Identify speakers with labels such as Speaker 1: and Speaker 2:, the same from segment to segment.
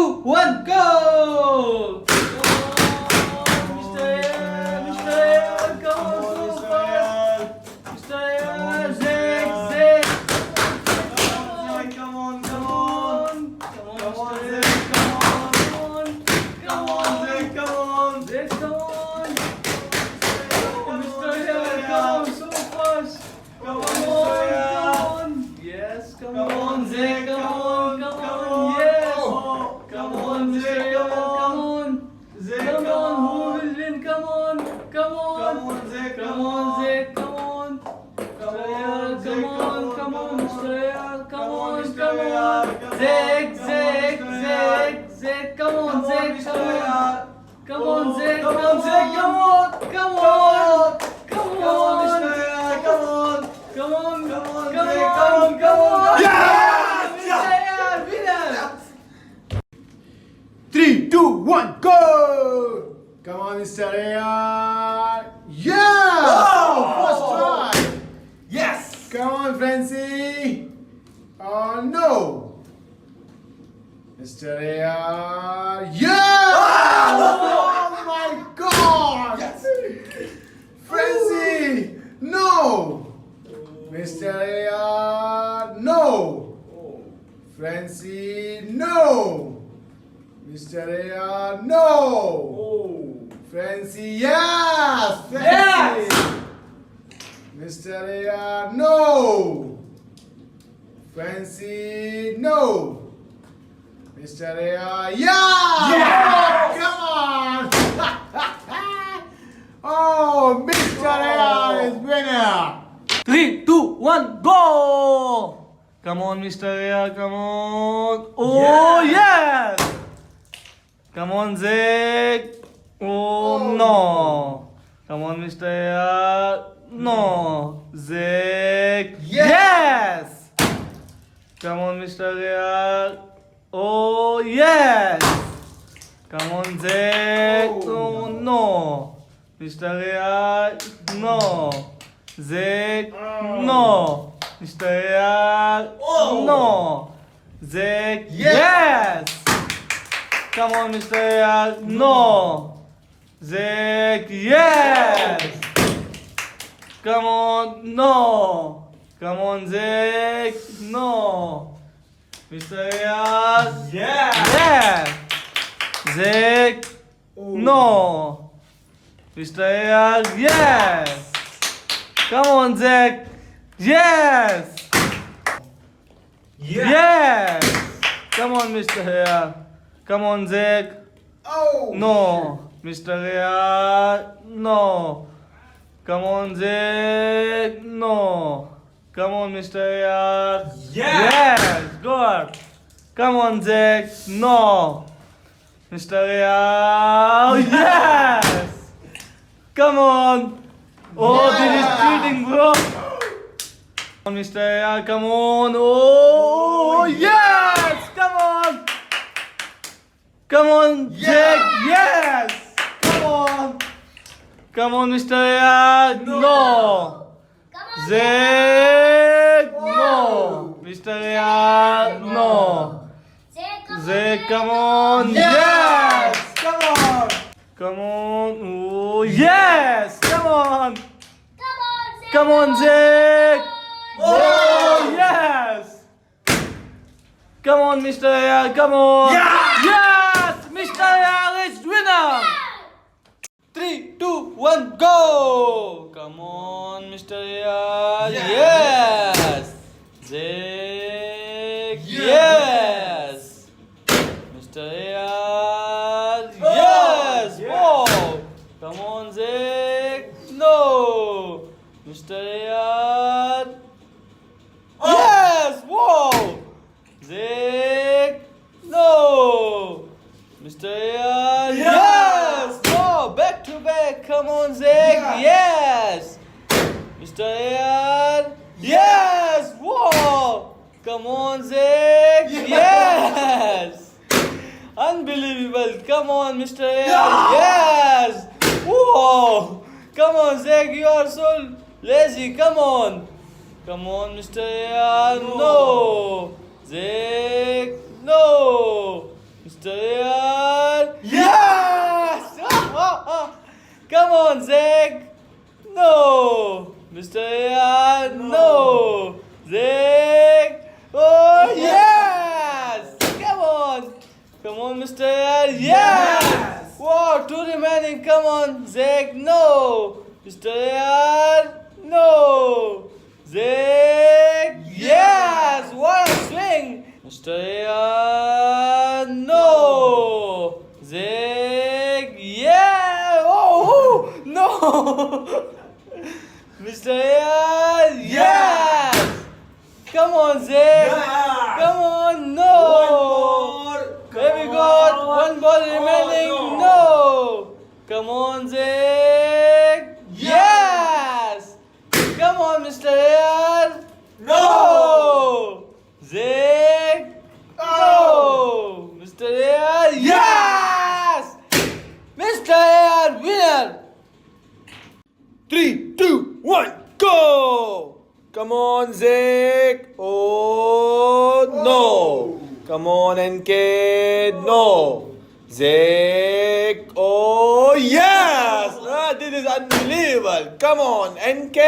Speaker 1: 2, 1, go! Mr. Air, Mr. Air, come on, so fast! Mr. Air, zig, zig!
Speaker 2: Come on,
Speaker 1: Come on, Mr. Air, come on, come on,
Speaker 2: Zig, come on.
Speaker 1: Zig, come on! Mr. Air, come on, so fast!
Speaker 2: Come on,
Speaker 1: Come
Speaker 2: Mr.
Speaker 1: on,
Speaker 2: Air.
Speaker 1: come on! Yes, come
Speaker 2: Come
Speaker 1: on,
Speaker 2: on,
Speaker 1: Zig, come on,
Speaker 2: come
Speaker 1: come
Speaker 2: on.
Speaker 1: on, yes!
Speaker 2: Oh,
Speaker 1: Come
Speaker 2: come
Speaker 1: on,
Speaker 2: on,
Speaker 1: Mr.
Speaker 2: Zig,
Speaker 1: Air,
Speaker 2: come
Speaker 1: come
Speaker 2: on.
Speaker 1: on!
Speaker 2: Zig,
Speaker 1: Come
Speaker 2: come
Speaker 1: on, who
Speaker 2: on.
Speaker 1: will win? Come on, come on!
Speaker 2: Come on, Zig,
Speaker 1: Come on, Zig, come on!
Speaker 2: Come
Speaker 1: Mr.
Speaker 2: on,
Speaker 1: Air,
Speaker 2: Zig,
Speaker 1: come on, come on, Mr. Air, come
Speaker 2: Come on,
Speaker 1: on,
Speaker 2: Mr.
Speaker 1: come
Speaker 2: Air,
Speaker 1: on!
Speaker 2: come
Speaker 1: Zig,
Speaker 2: on,
Speaker 1: Zig,
Speaker 2: come on, Mr. Air.
Speaker 1: Zig, Zig, come on,
Speaker 2: Come on,
Speaker 1: Zig,
Speaker 2: Mr.
Speaker 1: come on!
Speaker 2: Air.
Speaker 1: Come on, Zig,
Speaker 2: Come on, Zig, come
Speaker 1: on! Come
Speaker 2: Come
Speaker 1: on!
Speaker 2: on.
Speaker 1: Come
Speaker 2: Come on, Mr.
Speaker 1: on!
Speaker 2: Air. Come on.
Speaker 1: Come on!
Speaker 2: Come on,
Speaker 1: Come
Speaker 2: Zig,
Speaker 1: on!
Speaker 2: come on. Yes!
Speaker 1: Mr. Air, winner!
Speaker 3: 3, 2, 1, go! Come on, Mr. Air. Yeah!
Speaker 2: Oh!
Speaker 3: First try.
Speaker 2: Yes!
Speaker 3: Come on, Francie. Oh, no. Mr. Air. Yeah! Oh, my God!
Speaker 2: Yes!
Speaker 3: Francie, no! Mr. Air, no! Francie, no! Mr. Air, no!
Speaker 2: Oh!
Speaker 3: Francie, yes! Francie!
Speaker 2: Yes!
Speaker 3: Mr. Air, no! Francie, no! Mr. Air, yeah!
Speaker 2: Yes!
Speaker 3: Come on! Oh, Mr. Air is winner!
Speaker 1: 3, 2, 1, go! Come on, Mr. Air, come on. Oh, yes! Come on, Zig. Oh, no. Come on, Mr. Air. No. Zig. Yes! Come on, Mr. Air. Oh, yes! Come on, Zig. Oh, no. Mr. Air. No. Zig. No. Mr. Air.
Speaker 2: Oh.
Speaker 1: No. Zig.
Speaker 2: Yes.
Speaker 1: Yes! Come on, Mr. Air. No. Zig. Yes! Come on. No. Come on, Zig. No. Mr. Air.
Speaker 2: Yes!
Speaker 1: Yes! Zig. No. Mr. Air. Yes! Come on, Zig. Yes! Yes! Come on, Mr. Air. Come on, Zig.
Speaker 3: Oh!
Speaker 1: No. Mr. Air. No. Come on, Zig. No. Come on, Mr. Air. Yes! Good. Come on, Zig. No. Mr. Air. Yes! Come on. Oh, this is cheating, bro. Come on, Mr. Air. Come on. Oh, yes! Come on. Come on, Zig. Yes! Come on. Come on, Mr. Air. No. Zig. No. Mr. Air. No. Zig, come on. Yes!
Speaker 2: Come on!
Speaker 1: Come on. Oh, yes! Come on. Come on, Zig. Oh, yes! Come on, Mr. Air. Come on.
Speaker 2: Yeah!
Speaker 1: Yes! Mr. Air is winner. 3, 2, 1, go! Come on, Mr. Air. Yes! Zig. Yes! Mr. Air. Yes! Whoa! Come on, Zig. No! Mr. Air. Yes! Whoa! Zig. No! Mr. Air. Yes! No! Back to back. Come on, Zig. Yes! Mr. Air. Yes! Whoa! Come on, Zig. Yes! Unbelievable. Come on, Mr. Air. Yes! Whoa! Come on, Zig. You are so lazy. Come on. Come on, Mr. Air. No. Zig. No. Mr. AR. Yes! Come on, Zach. No. Mr. AR. No. Zach. Oh, yes! Come on. Come on, Mr. AR. Yes! Wow, 2 remaining. Come on, Zach. No. Mr. AR. No. Zach. Yes! What a swing! Mr. AR. No. Zach. Yeah! Oh, no. Mr. AR. Yes! Come on, Zach.
Speaker 2: Yes!
Speaker 1: Come on, no. There we go. One ball remaining. No. Come on, Zach. Yes. Come on, Mr. AR. No. Zach. No. Mr. AR. Yes. Mr. AR winner.
Speaker 3: 3, 2, 1, go! Come on, Zach. Oh, no. Come on, NK. No. Zach. Oh, yes. This is unbelievable. Come on, NK.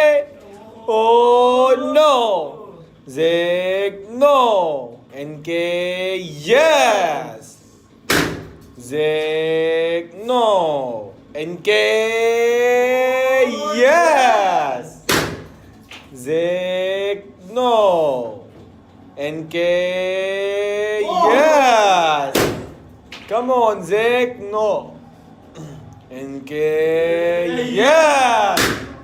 Speaker 3: Oh, no. Zach. No. NK. Yes. Zach. No. NK. Yes. Zach, no. NK, yes. Come on, Zach, no. NK, yes.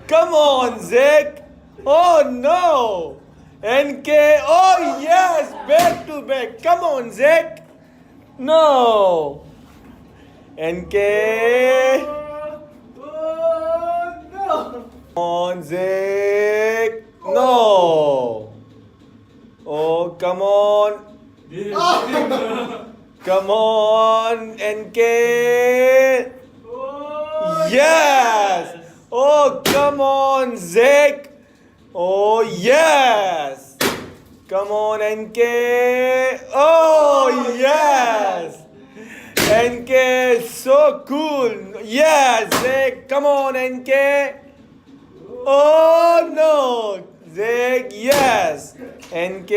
Speaker 3: Come on, Zach. Oh, no. NK, oh, yes. Back to back. Come on, Zach. No. NK. On Zach. No. Oh, come on. Come on, NK. Yes. Oh, come on, Zach. Oh, yes. Come on, NK. Oh, yes. NK, so cool. Yes, Zach. Come on, NK. Oh, no. Zach, yes. NK,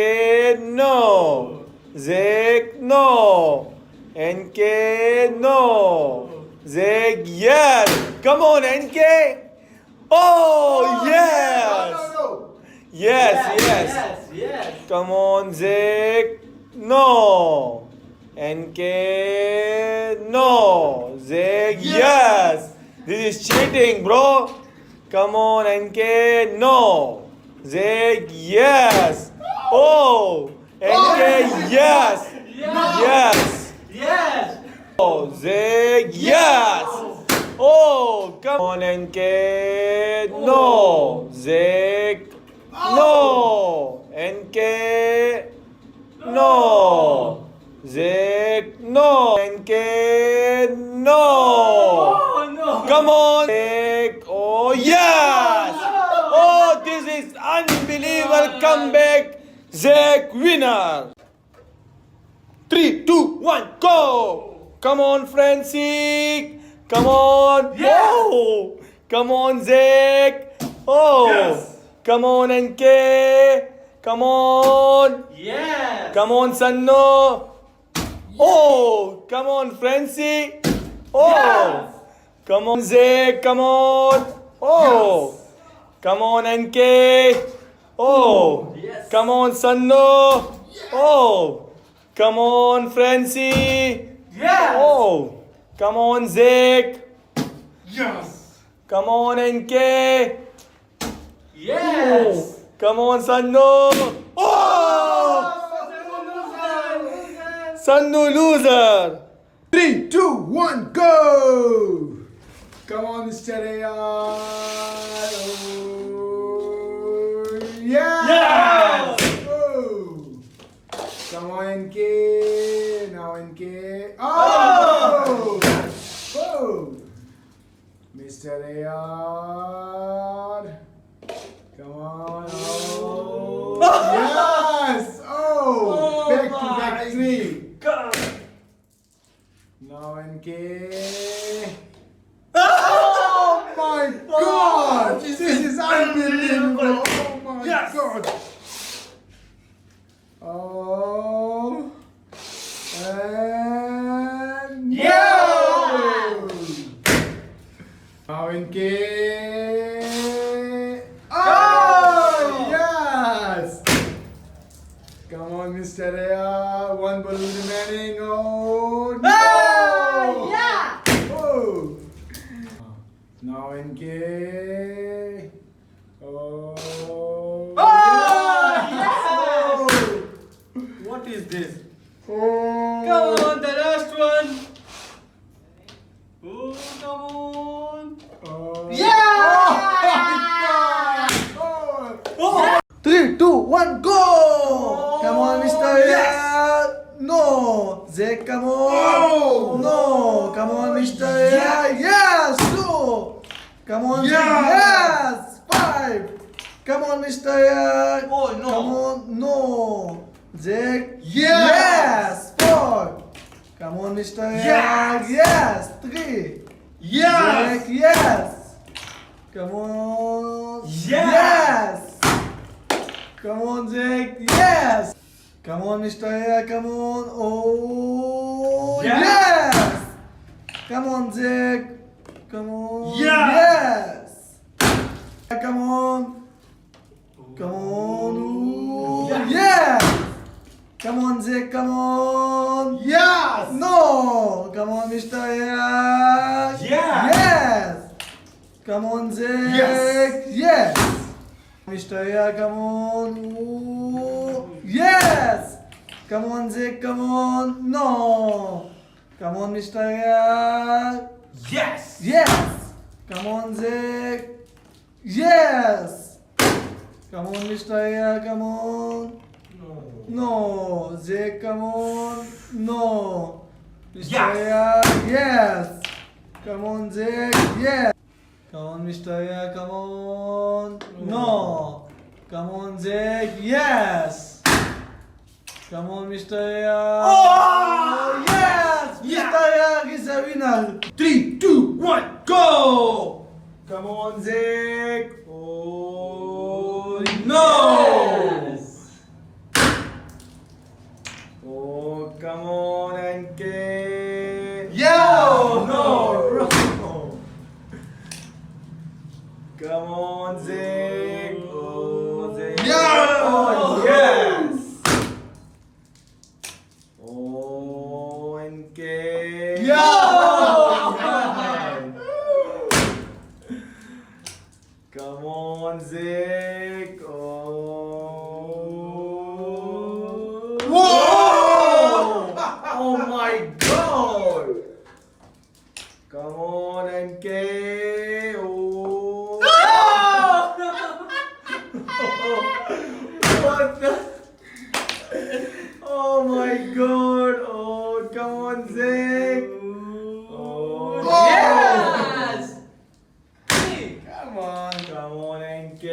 Speaker 3: no. Zach, no. NK, no. Zach, yes. Come on, NK. Oh, yes. Yes.
Speaker 1: Yes.
Speaker 3: Come on, Zach. No. NK, no. Zach, yes. This is cheating, bro. Come on, NK, no. Zach, yes. Oh, NK, yes. Yes.
Speaker 1: Yes.
Speaker 3: Oh, Zach, yes. Oh, come on, NK, no. Zach, no. NK, no. Zach, no. NK, no.
Speaker 1: Oh, no.
Speaker 3: Come on, Zach. Oh, yes. Oh, this is unbelievable comeback. Zach winner. 3, 2, 1, go. Come on, Francis. Come on.
Speaker 1: Yes.
Speaker 3: Oh. Come on, Zach. Oh.
Speaker 2: Yes.
Speaker 3: Come on, NK. Come on.
Speaker 1: Yes.
Speaker 3: Come on, Sanno. Oh. Come on, Francis. Oh.
Speaker 1: Yes.
Speaker 3: Come on, Zach. Come on. Oh. Come on, NK. Oh.
Speaker 1: Yes.
Speaker 3: Come on, Sanno. Oh. Come on, Francie.
Speaker 1: Yes.
Speaker 3: Oh. Come on, Zach.
Speaker 2: Yes.
Speaker 3: Come on, NK.
Speaker 1: Yes.
Speaker 3: Come on, Sanno. Oh. Sanno loser. 3, 2, 1, go. Come on, Mr. AR. Oh, yeah.
Speaker 1: Yes.
Speaker 3: Oh. Come on, NK. Now NK. Oh. Oh. Mr. AR. Come on. Oh. Yes. Oh. Back to back 3.
Speaker 2: Now NK. Oh my God! This is unbelievable! Oh my
Speaker 1: Yes.
Speaker 2: God! Oh. And
Speaker 1: Yeah.
Speaker 2: Now NK. Oh yes! Come on, Mr. Rea. One balloon remaining. Oh no!
Speaker 1: Yeah.
Speaker 2: Oh. Now NK. Oh.
Speaker 1: Yes. What is this?
Speaker 2: Oh.
Speaker 1: Come on, the last one. Oh, come on.
Speaker 2: Oh.
Speaker 1: Yeah.
Speaker 2: Oh.
Speaker 1: Oh.
Speaker 2: 3, 2, 1, go! Come on, Mr.
Speaker 1: Yes.
Speaker 2: No! Zach, come on!
Speaker 1: Oh.
Speaker 2: No! Come on, Mr. Yes! No! Come on, Zach!
Speaker 1: Yeah.
Speaker 2: Yes! 5! Come on, Mr.
Speaker 1: Oh, no.
Speaker 2: Come on, no! Zach!
Speaker 1: Yes.
Speaker 2: 4! Come on, Mr.
Speaker 1: Yes.
Speaker 2: Yes! 3!
Speaker 1: Yes.
Speaker 2: Zach, yes! Come on!
Speaker 1: Yes.
Speaker 2: Come on, Zach. Yes. Come on, Mr. Air. Come on. Oh.
Speaker 1: Yes.
Speaker 2: Yes. Come on, Zach. Come on.
Speaker 1: Yes.
Speaker 2: Yes. Come on. Come on. Ooh.
Speaker 1: Yes.
Speaker 2: Yes. Come on, Zach. Come on.
Speaker 1: Yes.
Speaker 2: No. Come on, Mr. Air.
Speaker 1: Yes.
Speaker 2: Yes. Come on, Zach.
Speaker 1: Yes.
Speaker 2: Yes. Mr. Air, come on. Ooh. Yes. Come on, Zach. Come on. No. Come on, Mr. Air.
Speaker 1: Yes.
Speaker 2: Yes. Come on, Zach. Yes. Come on, Mr. Air. Come on. No. Zach, come on. No. Mr.
Speaker 1: Yes.
Speaker 2: Air. Yes. Come on, Zach. Yes. Come on, Mr. Air, come on. No. Come on, Zach. Yes. Come on, Mr. Air.
Speaker 1: Oh!
Speaker 2: Yes.
Speaker 1: Yeah.
Speaker 2: Mr. Air is a winner.
Speaker 1: 3, 2, 1, go!
Speaker 2: Come on, Zach. Oh,
Speaker 1: No!
Speaker 2: Yes. Oh, come on, NK.
Speaker 1: Yeah!
Speaker 2: No. Come on, Zach. Oh, Zach.
Speaker 1: Yeah!
Speaker 2: Oh, yes. Oh, NK.
Speaker 1: Yeah!
Speaker 2: Come on, Zach. Oh.
Speaker 1: Whoa!
Speaker 2: Oh my God. Come on, NK. Oh. What the? Oh my God. Oh, come on, Zach. Oh,
Speaker 1: Yes!
Speaker 2: Come on, NK.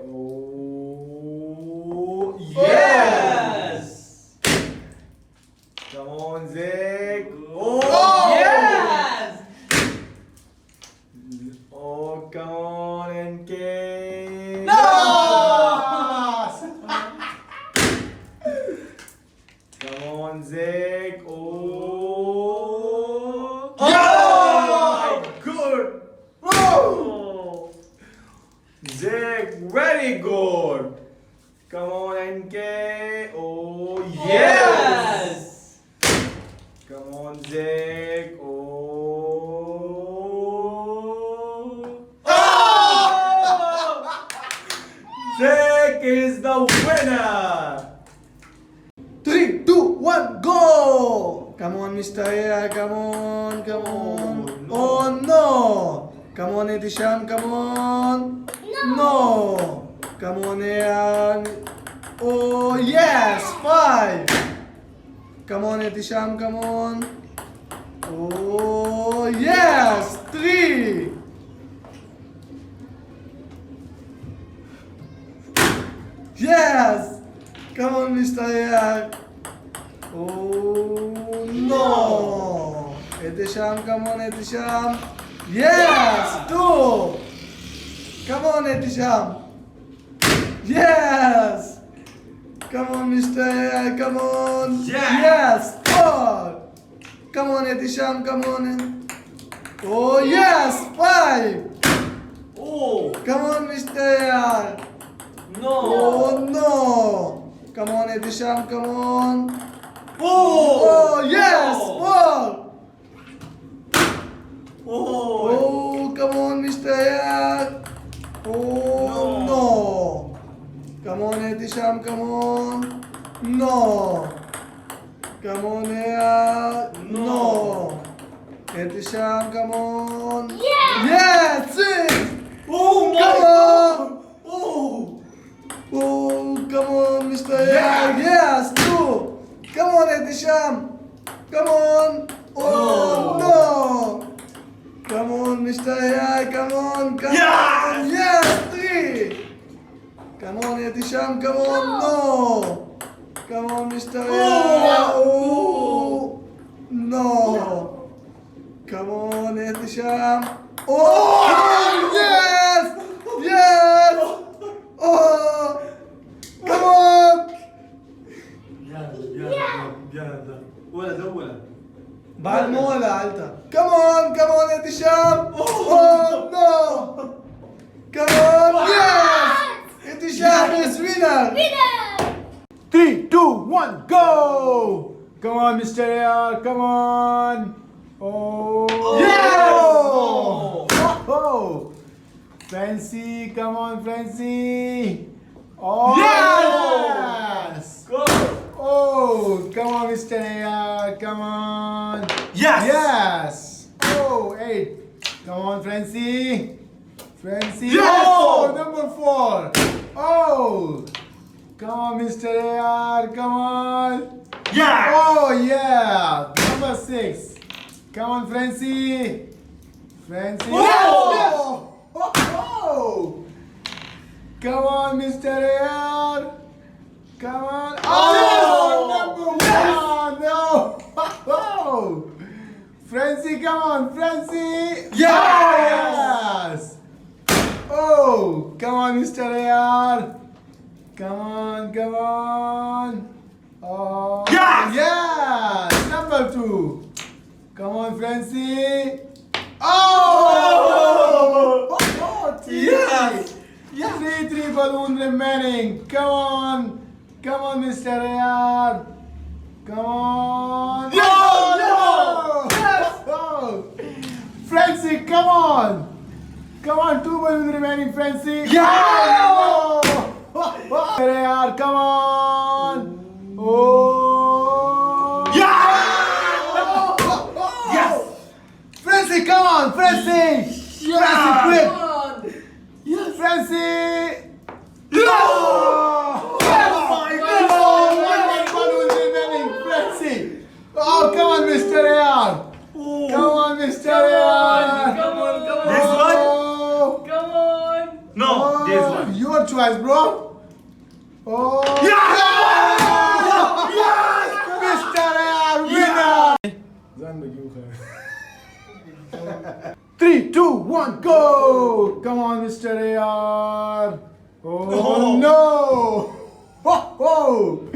Speaker 2: Oh,
Speaker 1: Yes!
Speaker 2: Come on, Zach.
Speaker 1: Oh! Yes!
Speaker 2: Oh, come on, NK.
Speaker 1: No!
Speaker 2: Come on, Zach. Oh.
Speaker 1: Yeah!
Speaker 2: Good. Oh. Zach, very good. Come on, NK. Oh, yes. Come on, Zach. Oh.
Speaker 1: Oh!
Speaker 2: Zach is the winner. 3, 2, 1, go! Come on, Mr. Air, come on, come on. Oh no! Come on, Edisham, come on. No! Come on, Air. Oh yes, 5. Come on, Edisham, come on. Oh yes, 3. Yes! Come on, Mr. Air. Oh no! Etisham, come on, Etisham. Yes, 2. Come on, Etisham. Yes. Come on, Mr. AI, come on. Yes, 4. Come on, Etisham, come on. Oh, yes, 5.
Speaker 1: Oh,
Speaker 2: Come on, Mr. AI.
Speaker 1: no.
Speaker 2: Oh, no. Come on, Etisham, come on.
Speaker 1: Oh,
Speaker 2: Oh, yes, 4.
Speaker 1: Oh,
Speaker 2: Oh, come on, Mr. AI. Oh, no. Come on, Etisham, come on. No. Come on, AI. No. Etisham, come on. Yes, 6.
Speaker 1: oh my
Speaker 2: Come
Speaker 1: God.
Speaker 2: on.
Speaker 1: Oh,
Speaker 2: Oh, come on, Mr. AI. Yes, 2. Come on, Etisham. Come on. Oh, no. Come on, Mr. AI. Come on. Come on. Yes, 3. Come on, Etisham. Come on. No. Come on, Mr. AI. Oh, no. Come on, Etisham. Oh, yes. Yes. Oh, come on.
Speaker 1: يلا ولد ولد
Speaker 2: بعد مو ولا علتا. Come on, Etisham. Oh, no. Come on. Yes. Etisham is winner.
Speaker 3: 3, 2, 1, go! Come on, Mr. AR, come on! Oh!
Speaker 1: Yes!
Speaker 3: Oh! Oh! Fancy, come on, Fancy! Oh! Yes!
Speaker 1: Go.
Speaker 3: Oh! Come on, Mr. AR, come on!
Speaker 1: Yes.
Speaker 3: Yes! Oh, 8! Come on, Fancy! Fancy!
Speaker 1: Yes!
Speaker 3: Oh! Number 4! Oh! Come on, Mr. AR, come on!
Speaker 1: Yeah.
Speaker 3: Oh, yeah! Number 6. Come on, Francie! Francie!
Speaker 1: Oh!
Speaker 3: Oh! Oh! Come on, Mr. AR! Come on! Oh! Number 1! No! Oh! Francie, come on, Francie! Yes! Oh! Come on, Mr. AR! Come on, come on. Oh,
Speaker 1: Yes!
Speaker 3: yes! Number 2. Come on, Francie. Oh! Oh, three.
Speaker 1: Yes!
Speaker 3: Yes! 3 balloon remaining. Come on. Come on, Mr. AR. Come on.
Speaker 1: No,
Speaker 3: Oh,
Speaker 1: no. Yes!
Speaker 3: Oh. Francie, come on. Come on, 2 balloons remaining, Francie.
Speaker 1: Yeah!
Speaker 3: Oh, no. Yaar, come on! Oh!
Speaker 1: Yeah!
Speaker 3: Yes! Francie, come on, Francie! Francie, quick!
Speaker 1: Yes.
Speaker 3: Francie!
Speaker 1: No!
Speaker 3: Oh!
Speaker 1: Oh my God!
Speaker 3: One remaining, Francie! Oh, come on, Mr. AR! Come on, Mr. AR!
Speaker 1: Come on, come on.
Speaker 3: This
Speaker 1: one? Come on. No, this one.
Speaker 3: Your choice, bro. Oh!
Speaker 1: Yes!
Speaker 3: Mr. AR winner! 3, 2, 1, go! Come on, Mr. AR! Oh, no! Oh, oh!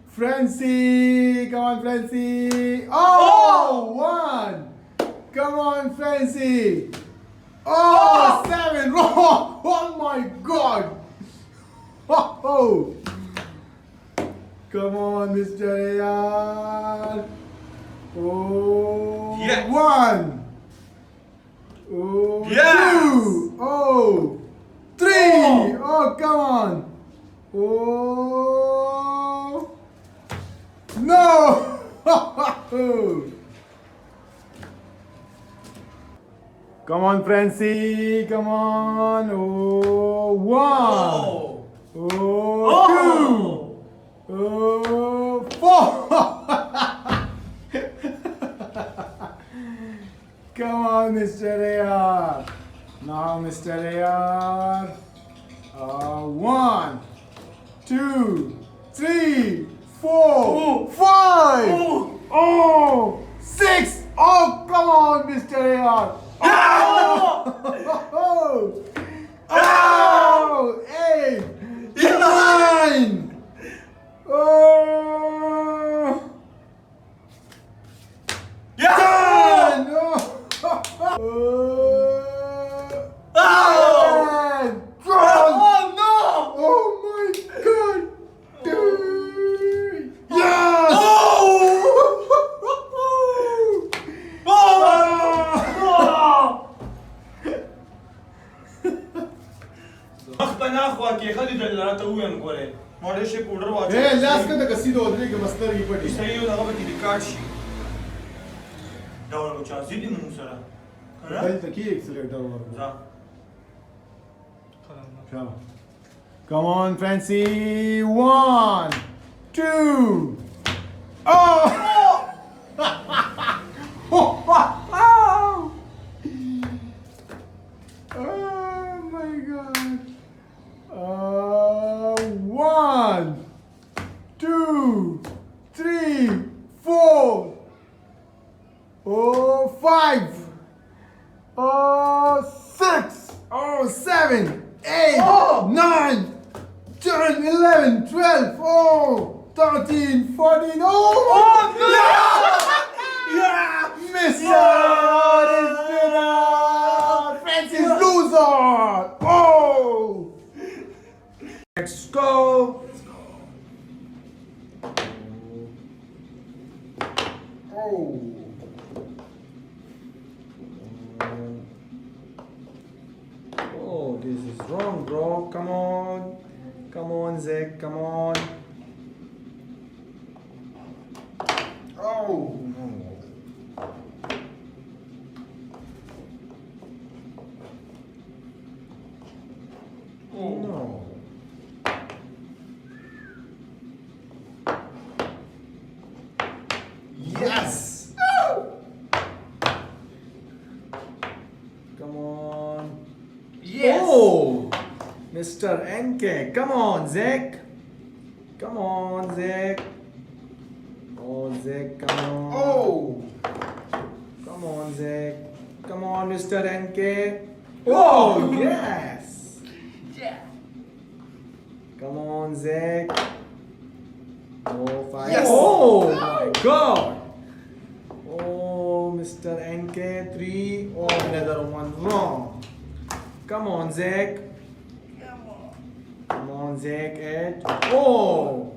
Speaker 3: Francie! Come on, Francie! Oh! 1! Come on, Francie! Oh! 7! Oh my God! Oh, oh. Come on, Mr. AR. Oh,
Speaker 1: Yes.
Speaker 3: 1. Oh,
Speaker 1: Yes.
Speaker 3: 2. Oh, 3.
Speaker 1: Oh.
Speaker 3: Oh, come on. Oh, no. Come on, Francie. Come on. Oh, 1.
Speaker 1: Oh.
Speaker 3: Oh, 2. Oh, 4. Come on, Mr. AR. Now, Mr. AR. 1, 2, 3, 4, 5. Oh, 6. Oh,
Speaker 1: توين كوري معلش بودر واجه
Speaker 3: ايه الناس كده قصيده ودريك مصدر يبدي
Speaker 1: يسيو ده بقى دي كارشي دور کو چانس دي مو سره
Speaker 3: قلت كي اكسلريت دور
Speaker 1: ها
Speaker 3: Come on, Francie. 1, 2. Oh! Oh my God. 1, 2, 3, 4. Oh, 5. Oh, 6. Oh, 7, 8, 9, 10, 11, 12, oh, 13, 14, oh, no! Yeah! Mr. Francis loser! Oh! Let's go! Oh! Oh, this is wrong, bro. Come on. Come on, Zach. Come on. Oh, no. Oh, no. Yes! Come on.
Speaker 1: Yes.
Speaker 3: Oh! Mr. NK. Come on, Zach. Come on, Zach. Oh, Zach, come on. Oh! Come on, Zach. Come on, Mr. NK. Oh, yes!
Speaker 1: Yeah.
Speaker 3: Come on, Zach. Oh, 5.
Speaker 1: Yes.
Speaker 3: Oh, my God. Oh, Mr. NK. 3. Oh, another one wrong. Come on, Zach. Come on, Zach. 8. Oh.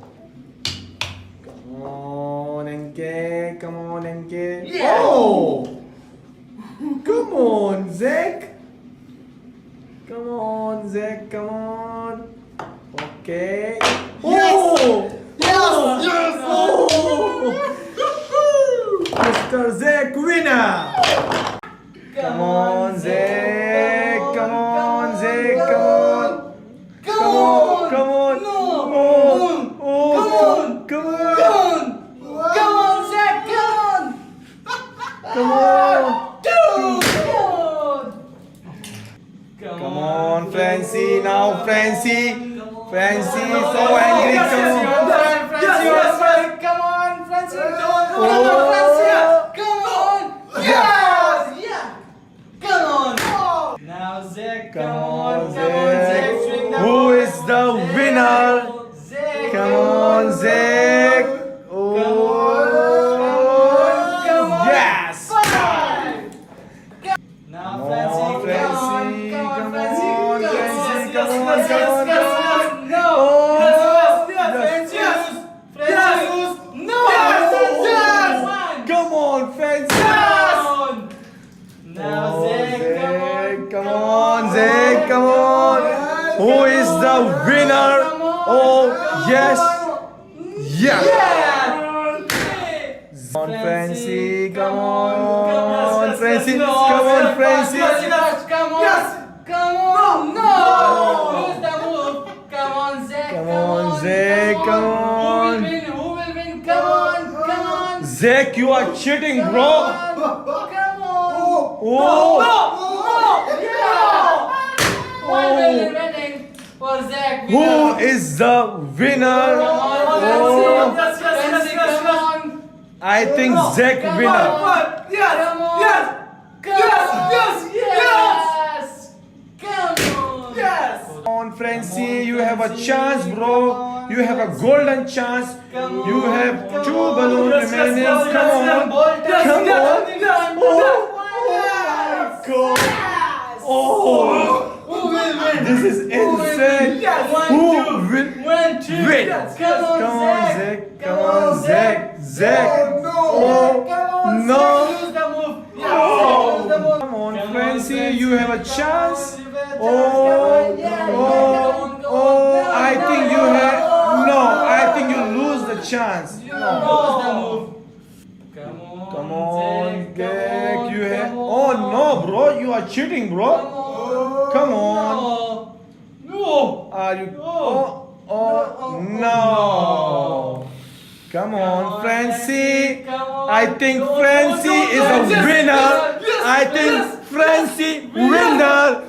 Speaker 3: Come on, NK. Come on, NK.
Speaker 1: Yeah.
Speaker 3: Oh. Come on, Zach. Come on, Zach. Come on. Okay. Oh.
Speaker 1: Yes.
Speaker 3: Yes. Oh. Mr. Zach winner. Come on, Zach. Come on, Zach. Come on. Come on. Come on. Oh. Oh. Come on.
Speaker 1: Come on, Zach, come on!
Speaker 3: Come on.
Speaker 1: Come
Speaker 3: on, Francie. Now, Francie. Francie is so angry. Come on.
Speaker 1: Come on, Francie! Come on,
Speaker 3: Oh.
Speaker 1: Francie! Come on! Yes! Yeah! Come on! Now, Zach, come on, Zach, swing the
Speaker 3: Who
Speaker 1: ball.
Speaker 3: is the winner?
Speaker 1: Zach!
Speaker 3: Come on, Zach. Oh.
Speaker 1: Come on!
Speaker 3: Yes.
Speaker 1: Five! Now,
Speaker 3: Come
Speaker 1: Francie,
Speaker 3: on, Francie.
Speaker 1: come on,
Speaker 3: Come
Speaker 1: Francie,
Speaker 3: on,
Speaker 1: yes,
Speaker 3: Francie.
Speaker 1: yes,
Speaker 3: Come
Speaker 1: yes,
Speaker 3: on,
Speaker 1: yes,
Speaker 3: come on,
Speaker 1: yes,
Speaker 3: come on.
Speaker 1: yes, no!
Speaker 3: Oh.
Speaker 1: Yes,
Speaker 3: Yes.
Speaker 1: yes, Francis! No!
Speaker 3: Yes.
Speaker 1: Yes!
Speaker 3: Come on, Francie.
Speaker 1: Yes! Now,
Speaker 3: Oh,
Speaker 1: Zach,
Speaker 3: Zach,
Speaker 1: come
Speaker 3: come
Speaker 1: on!
Speaker 3: on, Zach, come on. Who is the winner? Oh, yes. Yes.
Speaker 1: Yeah!
Speaker 3: Come on, Francie, come on.
Speaker 1: Yes,
Speaker 3: Francie,
Speaker 1: no,
Speaker 3: come on,
Speaker 1: yes,
Speaker 3: Francie.
Speaker 1: yes, come on!
Speaker 3: Yes.
Speaker 1: Come on! No! Use the move! Come on, Zach!
Speaker 3: Come on, Zach, come on.
Speaker 1: Who will win? Who will win? Come on! Come on!
Speaker 3: Zach, you are cheating,
Speaker 1: Come
Speaker 3: bro.
Speaker 1: on! Come on!
Speaker 3: Oh.
Speaker 1: No! Yeah! One winning for Zach.
Speaker 3: Who is the winner?
Speaker 1: Come on,
Speaker 3: Oh.
Speaker 1: Francie, come on!
Speaker 3: I think Zach
Speaker 1: Come
Speaker 3: winner.
Speaker 1: on! Yes! Come on! Yes! Yes! Come on! Yes!
Speaker 3: Come on, Francie, you have a chance, bro. You have a golden chance. You have 2 balloons remaining. Come on. Come on. Oh my God. Oh.
Speaker 1: Who will win?
Speaker 3: This is insane.
Speaker 1: Yes.
Speaker 3: Who
Speaker 1: One,
Speaker 3: will
Speaker 1: One, two.
Speaker 3: win?
Speaker 1: Come on,
Speaker 3: Zach. Come on, Zach. Zach.
Speaker 1: Oh, no.
Speaker 3: Oh,
Speaker 1: Come on,
Speaker 3: no.
Speaker 1: Zach, use the move. Yeah,
Speaker 3: Oh.
Speaker 1: Zach, use the move.
Speaker 3: Come on,
Speaker 1: Come
Speaker 3: Francie, you have a chance.
Speaker 1: Come on, you have a chance.
Speaker 3: Oh,
Speaker 1: Come on, yeah,
Speaker 3: oh,
Speaker 1: yeah, come on, come on.
Speaker 3: oh,
Speaker 1: No,
Speaker 3: I
Speaker 1: no,
Speaker 3: Come on, Jack. You have. Oh no, bro. You are cheating, bro. Come on.
Speaker 1: No.
Speaker 3: Are you?
Speaker 1: No.
Speaker 3: Oh no. Come on, Francie.
Speaker 1: Come on.
Speaker 3: I think
Speaker 1: No,
Speaker 3: Francie
Speaker 1: no, no,
Speaker 3: is
Speaker 1: no.
Speaker 3: a
Speaker 1: Yes,
Speaker 3: winner.
Speaker 1: yes, yes,
Speaker 3: I think
Speaker 1: yes.
Speaker 3: Francie winner.